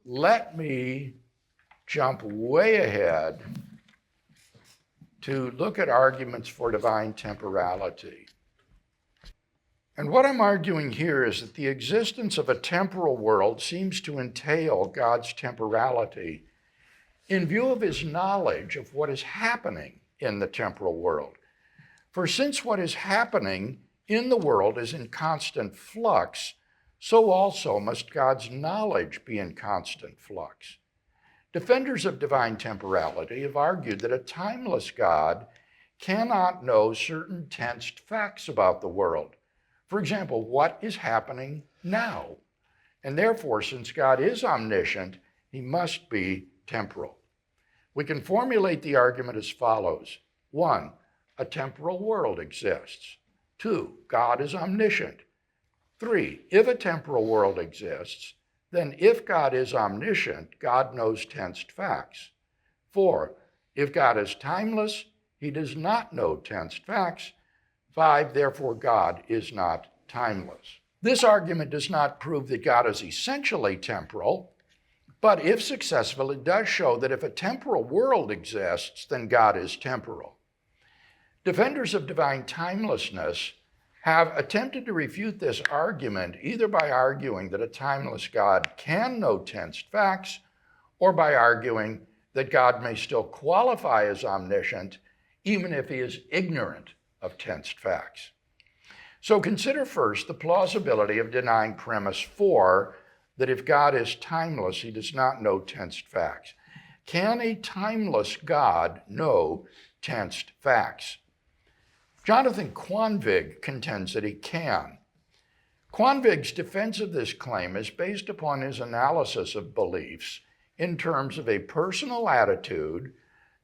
let me jump way ahead to look at arguments for divine temporality. And what I'm arguing here is that the existence of a temporal world seems to entail God's temporality in view of his knowledge of what is happening in the temporal world. For since what is happening in the world is in constant flux, so also must God's knowledge be in constant flux. Defenders of divine temporality have argued that a timeless God cannot know certain tensed facts about the world. For example, what is happening now? And therefore, since God is omniscient, he must be temporal. We can formulate the argument as follows. 1, a temporal world exists. 2, God is omniscient. 3, if a temporal world exists, then if God is omniscient, God knows tensed facts. 4, if God is timeless, he does not know tensed facts. 5, therefore God is not timeless. This argument does not prove that God is essentially temporal, but if successful, it does show that if a temporal world exists, then God is temporal. Defenders of divine timelessness have attempted to refute this argument either by arguing that a timeless God can know tensed facts, or by arguing that God may still qualify as omniscient even if he is ignorant of tensed facts. So consider first the plausibility of denying premise 4, that if God is timeless, he does not know tensed facts. Can a timeless God know tensed facts? Jonathan Quanvig contends that he can. Quanvig's defense of this claim is based upon his analysis of beliefs in terms of a personal attitude,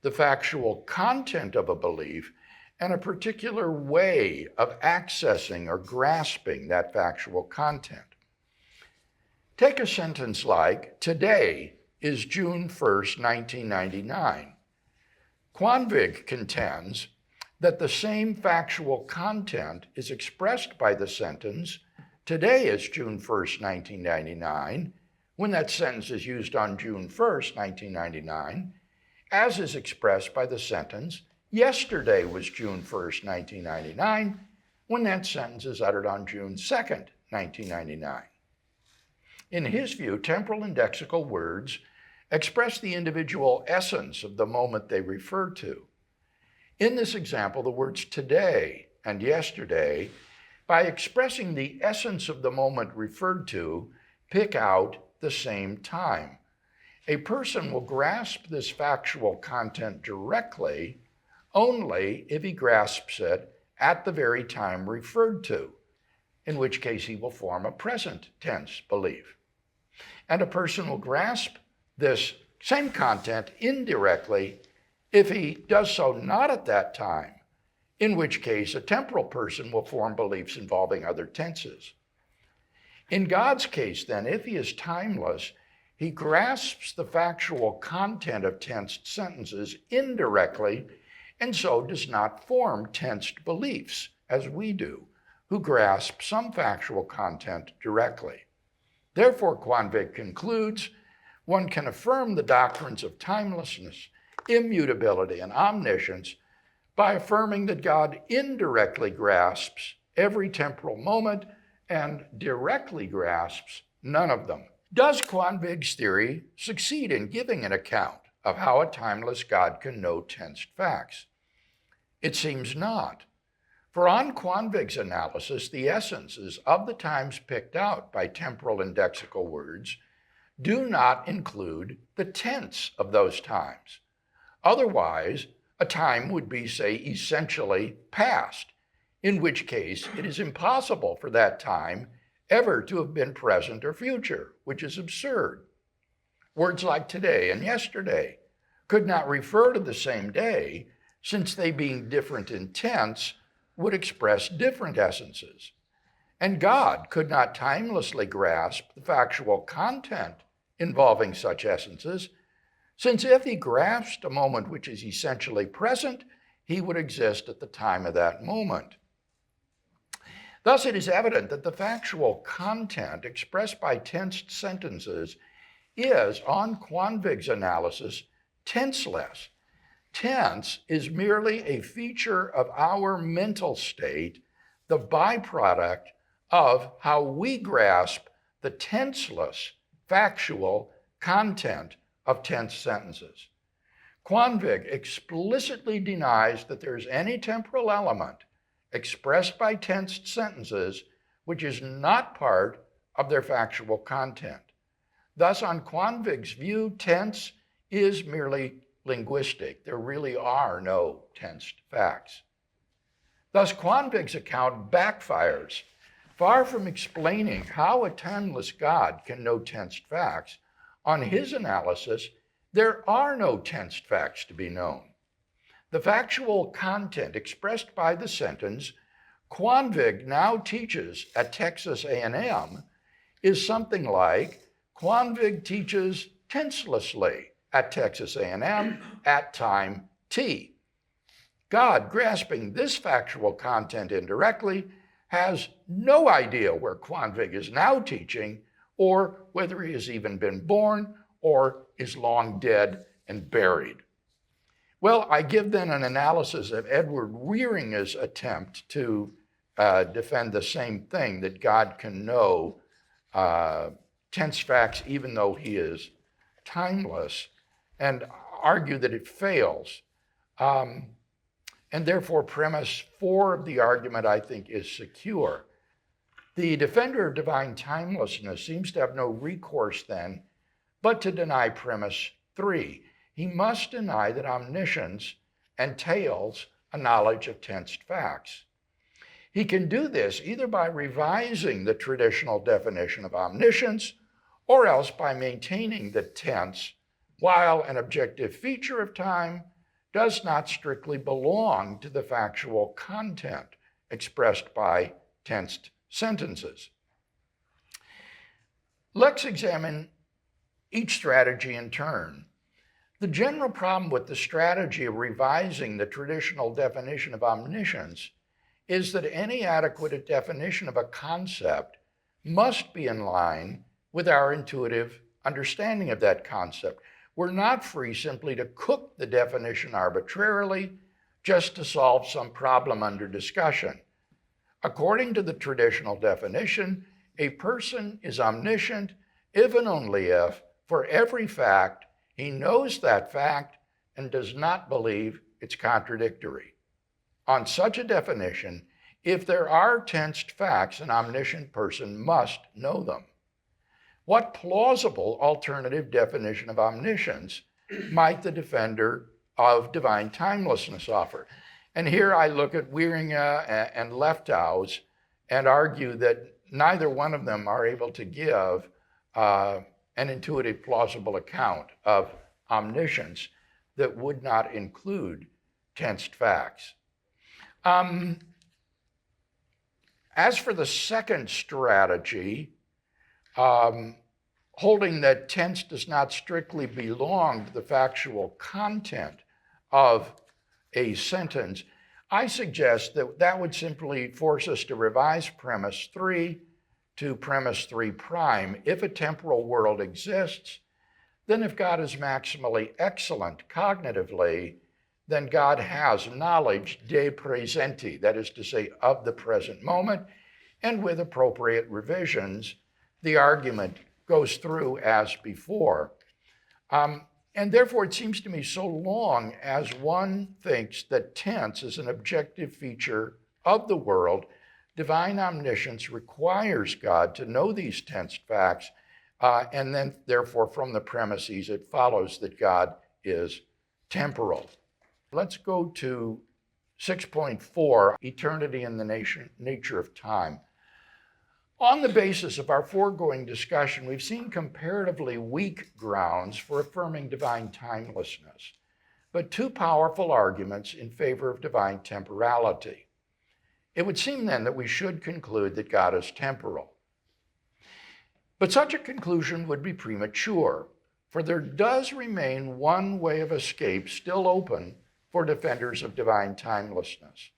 the factual content of a belief, and a particular way of accessing or grasping that factual content. Take a sentence like, today is June 1st, 1999. Quanvig contends that the same factual content is expressed by the sentence, today is June 1st, 1999, when that sentence is used on June 1st, 1999, as is expressed by the sentence, yesterday was June 1st, 1999, when that sentence is uttered on June 2nd, 1999. In his view, temporal and lexical words express the individual essence of the moment they refer to. In this example, the words today and yesterday, by expressing the essence of the moment referred to, pick out the same time. A person will grasp this factual content directly only if he grasps it at the very time referred to, in which case he will form a present tense belief. And a person will grasp this same content indirectly if he does so not at that time, in which case a temporal person will form beliefs involving other tenses. In God's case, then, if he is timeless, he grasps the factual content of tensed sentences indirectly and so does not form tensed beliefs, as we do, who grasp some factual content directly. Therefore, Quanvig concludes, one can affirm the doctrines of timelessness, immutability, and omniscience by affirming that God indirectly grasps every temporal moment and directly grasps none of them. Does Quanvig's theory succeed in giving an account of how a timeless God can know tensed facts? It seems not. For on Quanvig's analysis, the essences of the times picked out by temporal and lexical words do not include the tense of those times. Otherwise, a time would be, say, essentially past, in which case it is impossible for that time ever to have been present or future, which is absurd. Words like today and yesterday could not refer to the same day, since they being different in tense would express different essences. And God could not timelessly grasp the factual content involving such essences, since if he grasped a moment which is essentially present, he would exist at the time of that moment. Thus, it is evident that the factual content expressed by tensed sentences is, on Quanvig's analysis, tenseless. Tense is merely a feature of our mental state, the byproduct of how we grasp the tenseless, factual content of tense sentences. Quanvig explicitly denies that there's any temporal element expressed by tensed sentences which is not part of their factual content. Thus, on Quanvig's view, tense is merely linguistic. There really are no tensed facts. Thus, Quanvig's account backfires. Far from explaining how a timeless God can know tensed facts, on his analysis, there are no tensed facts to be known. The factual content expressed by the sentence Quanvig now teaches at Texas A&M is something like Quanvig teaches tenselessly at Texas A&M at time t. God, grasping this factual content indirectly, has no idea where Quanvig is now teaching or whether he has even been born or is long dead and buried. Well, I give then an analysis of Edward Wieringa's attempt to defend the same thing, that God can know tense facts even though he is timeless, and argue that it fails. And therefore, premise 4 of the argument, I think, is secure. The defender of divine timelessness seems to have no recourse then but to deny premise 3. He must deny that omniscience entails a knowledge of tensed facts. He can do this either by revising the traditional definition of omniscience or else by maintaining that tense, while an objective feature of time, does not strictly belong to the factual content expressed by tensed sentences. Let's examine each strategy in turn. The general problem with the strategy of revising the traditional definition of omniscience is that any adequate definition of a concept must be in line with our intuitive understanding of that concept. We're not free simply to cook the definition arbitrarily just to solve some problem under discussion. According to the traditional definition, a person is omniscient if and only if, for every fact, he knows that fact and does not believe it's contradictory. On such a definition, if there are tensed facts, an omniscient person must know them. What plausible alternative definition of omniscience might the defender of divine timelessness offer? And here I look at Wieringa and Lefthau's and argue that neither one of them are able to give an intuitive, plausible account of omniscience that would not include tensed facts. As for the second strategy, holding that tense does not strictly belong to the factual content of a sentence, I suggest that that would simply force us to revise premise 3 to premise 3 prime. If a temporal world exists, then if God is maximally excellent cognitively, then God has knowledge de presenti, that is to say, of the present moment, and with appropriate revisions, the argument goes through as before. And therefore, it seems to me, so long as one thinks that tense is an objective feature of the world, divine omniscience requires God to know these tensed facts, and then, therefore, from the premises, it follows that God is temporal. Let's go to 6.4, eternity and the nature of time. On the basis of our foregoing discussion, we've seen comparatively weak grounds for affirming divine timelessness, but two powerful arguments in favor of divine temporality. It would seem then that we should conclude that God is temporal. But such a conclusion would be premature, for there does remain one way of escape still open for defenders of divine timelessness.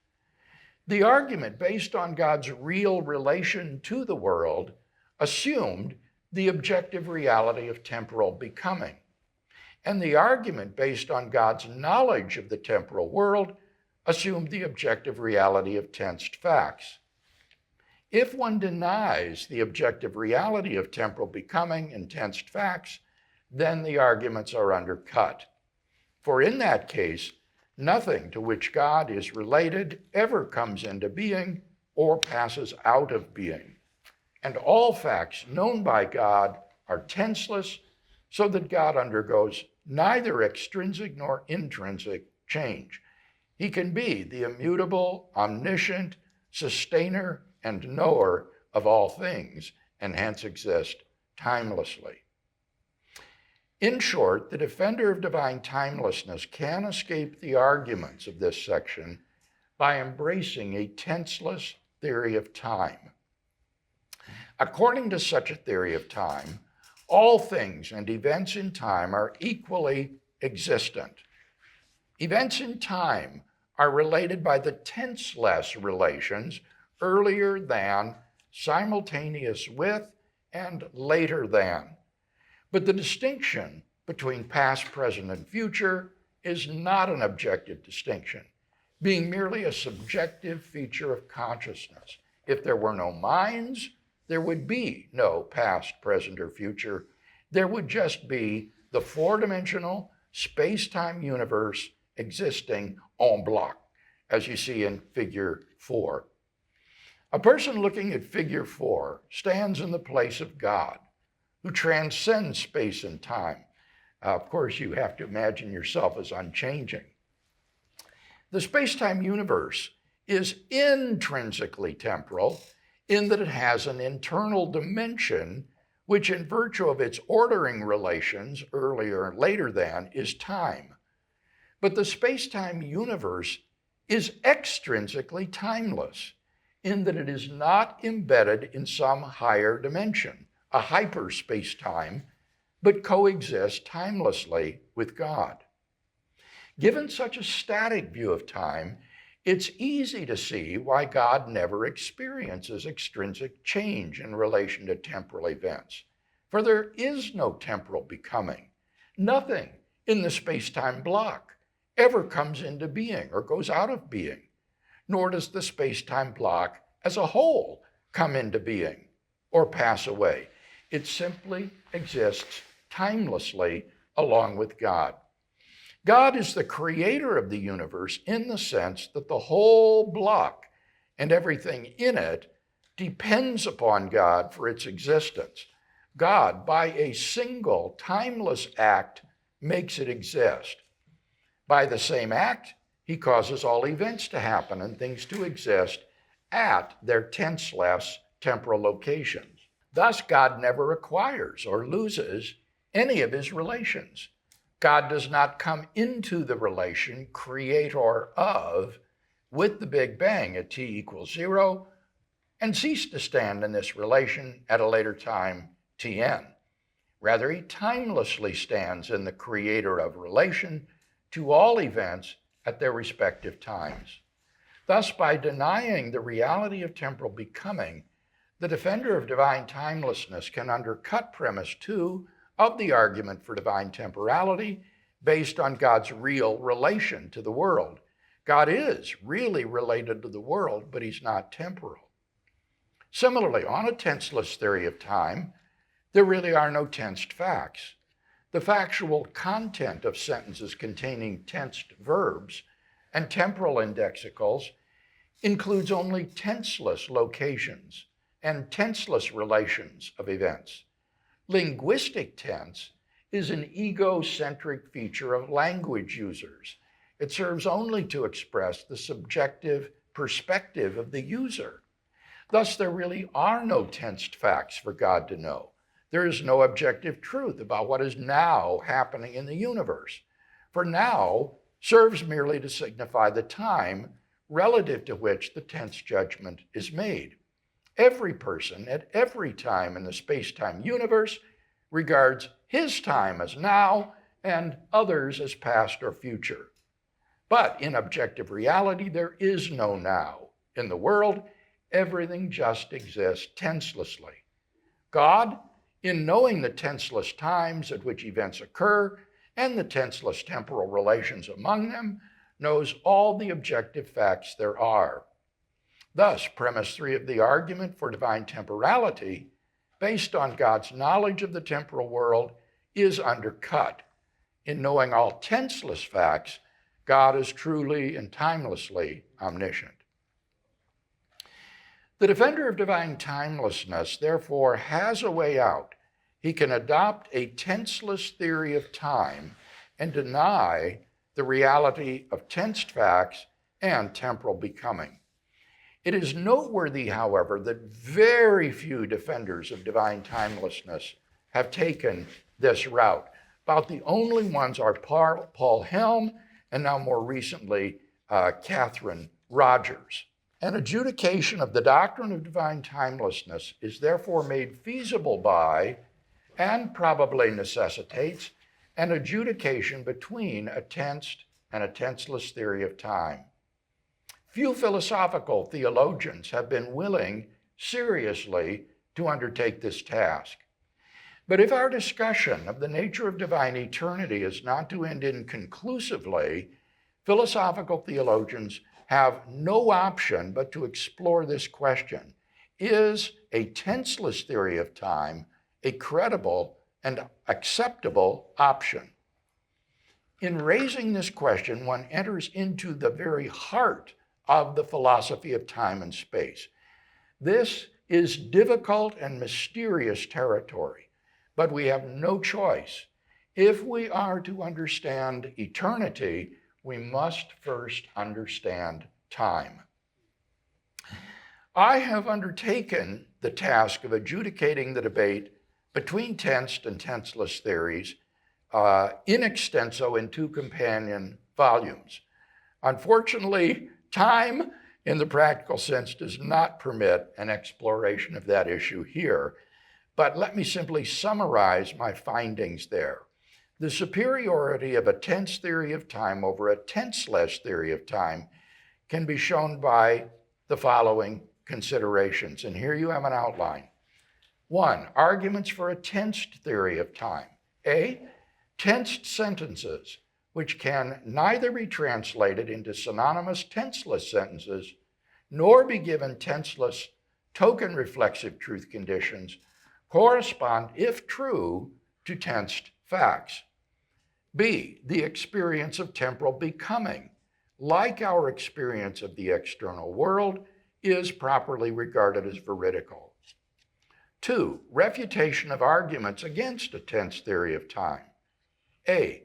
The argument based on God's real relation to the world assumed the objective reality of temporal becoming. And the argument based on God's knowledge of the temporal world assumed the objective reality of tensed facts. If one denies the objective reality of temporal becoming and tensed facts, then the arguments are undercut. For in that case, nothing to which God is related ever comes into being or passes out of being. And all facts known by God are tenseless, so that God undergoes neither extrinsic nor intrinsic change. He can be the immutable, omniscient, sustainer, and knower of all things, and hence exist timelessly. In short, the defender of divine timelessness can escape the arguments of this section by embracing a tenseless theory of time. According to such a theory of time, all things and events in time are equally existent. Events in time are related by the tenseless relations earlier than, simultaneous with, and later than. But the distinction between past, present, and future is not an objective distinction, being merely a subjective feature of consciousness. If there were no minds, there would be no past, present, or future. There would just be the four-dimensional space-time universe existing en bloc, as you see in figure 4. A person looking at figure 4 stands in the place of God, who transcends space and time. Of course, you have to imagine yourself as unchanging. The space-time universe is intrinsically temporal in that it has an internal dimension which, in virtue of its ordering relations, earlier and later than, is time. But the space-time universe is extrinsically timeless in that it is not embedded in some higher dimension, a hyperspace-time, but coexists timelessly with God. Given such a static view of time, it's easy to see why God never experiences extrinsic change in relation to temporal events. For there is no temporal becoming. Nothing in the space-time block ever comes into being or goes out of being, nor does the space-time block as a whole come into being or pass away. It simply exists timelessly along with God. God is the creator of the universe in the sense that the whole block and everything in it depends upon God for its existence. God, by a single timeless act, makes it exist. By the same act, he causes all events to happen and things to exist at their tenseless temporal locations. Thus, God never acquires or loses any of his relations. God does not come into the relation creator of with the Big Bang at t equals 0 and cease to stand in this relation at a later time, Tn. Rather, he timelessly stands in the creator of relation to all events at their respective times. Thus, by denying the reality of temporal becoming, the defender of divine timelessness can undercut premise 2 of the argument for divine temporality based on God's real relation to the world. God is really related to the world, but he's not temporal. Similarly, on a tenseless theory of time, there really are no tensed facts. The factual content of sentences containing tensed verbs and temporal indexicals includes only tenseless locations and tenseless relations of events. Linguistic tense is an egocentric feature of language users. It serves only to express the subjective perspective of the user. Thus, there really are no tensed facts for God to know. There is no objective truth about what is now happening in the universe. For now serves merely to signify the time relative to which the tense judgment is made. Every person at every time in the space-time universe regards his time as now and others as past or future. But in objective reality, there is no now. In the world, everything just exists tenselessly. God in knowing the tenseless times at which events occur and the tenseless temporal relations among them, knows all the objective facts there are. Thus, premise 3 of the argument for divine temporality, based on God's knowledge of the temporal world, is undercut. In knowing all tenseless facts, God is truly and timelessly omniscient. The defender of divine timelessness, therefore, has a way out. He can adopt a tenseless theory of time and deny the reality of tensed facts and temporal becoming. It is noteworthy, however, that very few defenders of divine timelessness have taken this route. About the only ones are Paul Helm and now more recently, Catherine Rogers. An adjudication of the doctrine of divine timelessness is therefore made feasible by, and probably necessitates, an adjudication between a tensed and a tenseless theory of time. Few philosophical theologians have been willing seriously to undertake this task. But if our discussion of the nature of divine eternity is not to end inconclusively, philosophical theologians have no option but to explore this question. Is a tenseless theory of time a credible and acceptable option? In raising this question, one enters into the very heart of the philosophy of time and space. This is difficult and mysterious territory, but we have no choice. If we are to understand eternity, we must first understand time. I have undertaken the task of adjudicating the debate between tensed and tenseless theories in extenso in 2 companion volumes. Unfortunately, time in the practical sense does not permit an exploration of that issue here, but let me simply summarize my findings there. The superiority of a tense theory of time over a tenseless theory of time can be shown by the following considerations, and here you have an outline. 1, arguments for a tensed theory of time. A, tensed sentences, which can neither be translated into synonymous tenseless sentences, nor be given tenseless token reflexive truth conditions, correspond, if true, to tensed facts. B, the experience of temporal becoming, like our experience of the external world, is properly regarded as veridical. 2, refutation of arguments against a tense theory of time. A,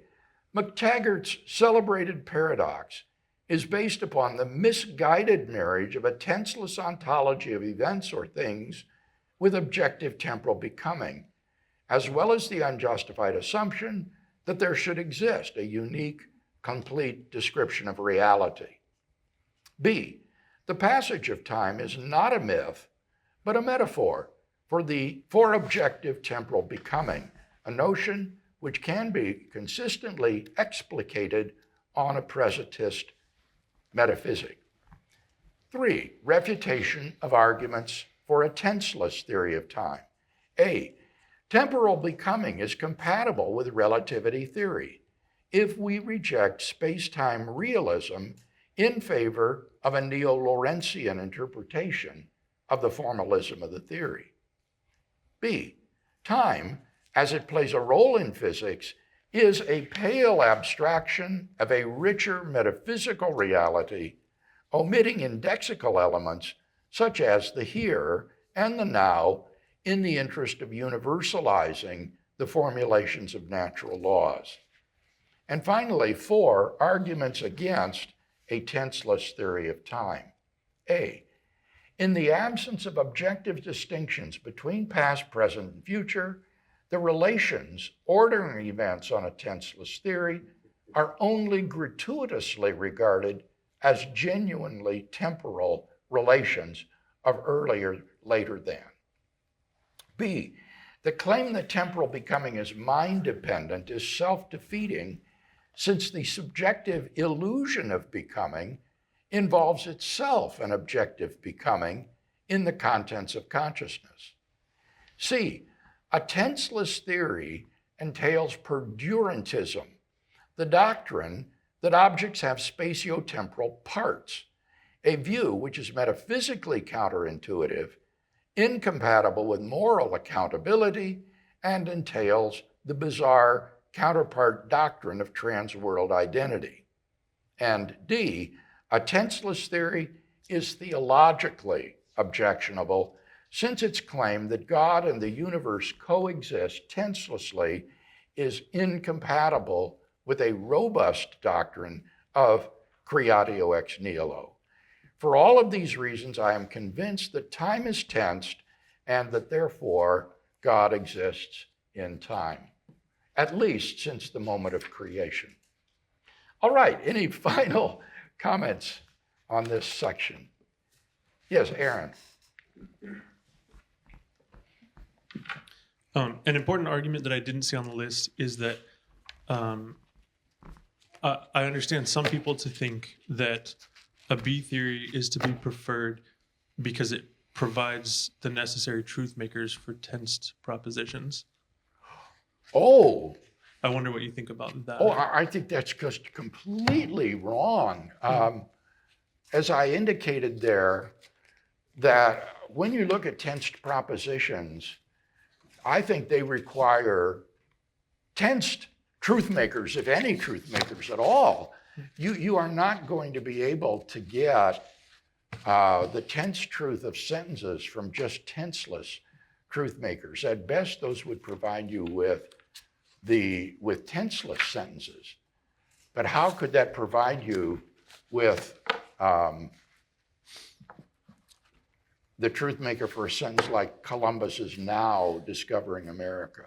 McTaggart's celebrated paradox is based upon the misguided marriage of a tenseless ontology of events or things with objective temporal becoming, as well as the unjustified assumption that there should exist a unique, complete description of reality. B, the passage of time is not a myth, but a metaphor for objective temporal becoming, a notion which can be consistently explicated on a presentist metaphysic. 3, refutation of arguments for a tenseless theory of time. A, temporal becoming is compatible with relativity theory if we reject space-time realism in favor of a neo-Lorentzian interpretation of the formalism of the theory. B, time, as it plays a role in physics, is a pale abstraction of a richer metaphysical reality, omitting indexical elements such as the here and the now in the interest of universalizing the formulations of natural laws. And finally, 4, arguments against a tenseless theory of time. A, in the absence of objective distinctions between past, present, and future, the relations ordering events on a tenseless theory are only gratuitously regarded as genuinely temporal relations of earlier, later than. B, the claim that temporal becoming is mind-dependent is self-defeating, since the subjective illusion of becoming involves itself an objective becoming in the contents of consciousness. C, A tenseless theory entails perdurantism, the doctrine that objects have spatiotemporal parts, a view which is metaphysically counterintuitive, incompatible with moral accountability, and entails the bizarre counterpart doctrine of transworld identity. And D, a tenseless theory is theologically objectionable since its claim that God and the universe coexist tenselessly is incompatible with a robust doctrine of creatio ex nihilo. For all of these reasons, I am convinced that time is tensed and that therefore God exists in time, at least since the moment of creation. All right, any final comments on this section? Yes, Aaron. An important argument that I didn't see on the list is that I understand some people to think that a B theory is to be preferred because it provides the necessary truth makers for tensed propositions. Oh. I wonder what you think about that. Oh, I think that's just completely wrong. As I indicated there, that when you look at tensed propositions, I think they require tensed truth makers, if any truth makers at all. You are not going to be able to get the tense truth of sentences from just tenseless truth makers. At best, those would provide you with tenseless sentences. But how could that provide you with the truth maker for a sentence like Columbus is now discovering America?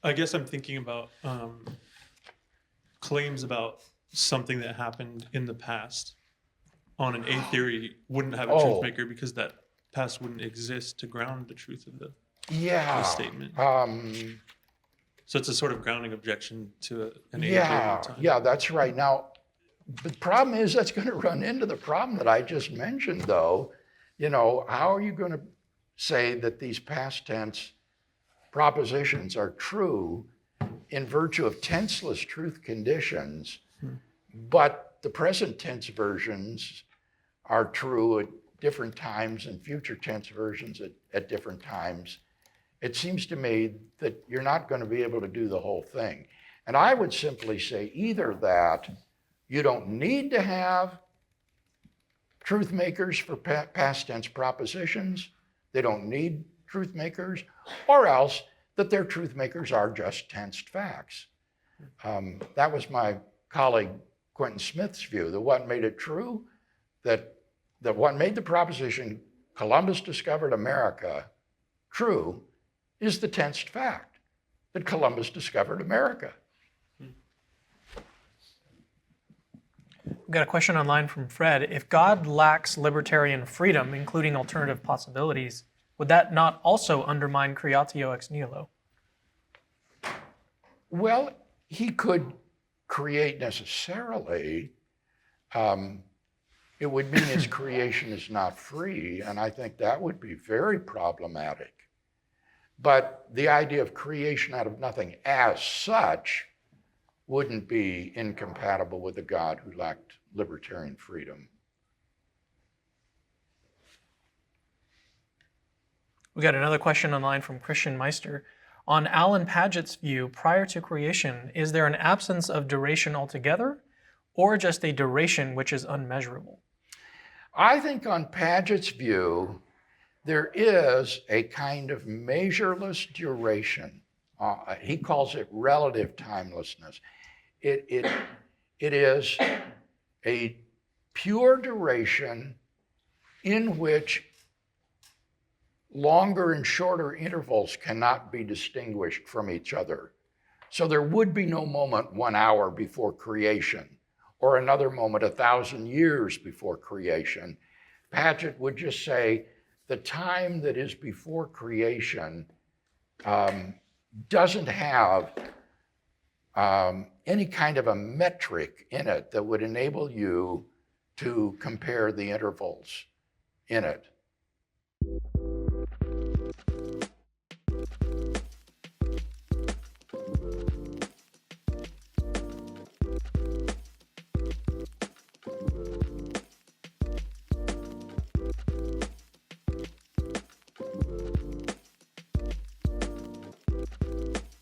I guess I'm thinking about claims about something that happened in the past on an A theory wouldn't have a truth maker because that past wouldn't exist to ground the truth of the statement. So it's a sort of grounding objection to an A theory in time. Yeah, that's right. Now, the problem is that's going to run into the problem that I just mentioned, though. You know, how are you going to say that these past tense propositions are true in virtue of tenseless truth conditions, but the present tense versions are true at different times and future tense versions at different times? It seems to me that you're not going to be able to do the whole thing. And I would simply say either that you don't need to have truth makers for past tense propositions, they don't need truth makers, or else that their truth makers are just tensed facts. That was my colleague Quentin Smith's view, that what made it true, that what made the proposition Columbus discovered America true is the tensed fact that Columbus discovered America. We've got a question online from Fred. If God lacks libertarian freedom, including alternative possibilities, would that not also undermine creatio ex nihilo? Well, he could create necessarily. It would mean his creation is not free, and I think that would be very problematic. But the idea of creation out of nothing as such wouldn't be incompatible with a God who lacked libertarian freedom. We got another question online from Christian Meister. On Alan Paget's view, prior to creation, is there an absence of duration altogether, or just a duration which is unmeasurable? I think on Paget's view, there is a kind of measureless duration. He calls it relative timelessness. It is a pure duration in which longer and shorter intervals cannot be distinguished from each other. So there would be no moment 1 hour before creation, or another moment 1,000 years before creation. Paget would just say the time that is before creation doesn't have any kind of a metric in it that would enable you to compare the intervals in it.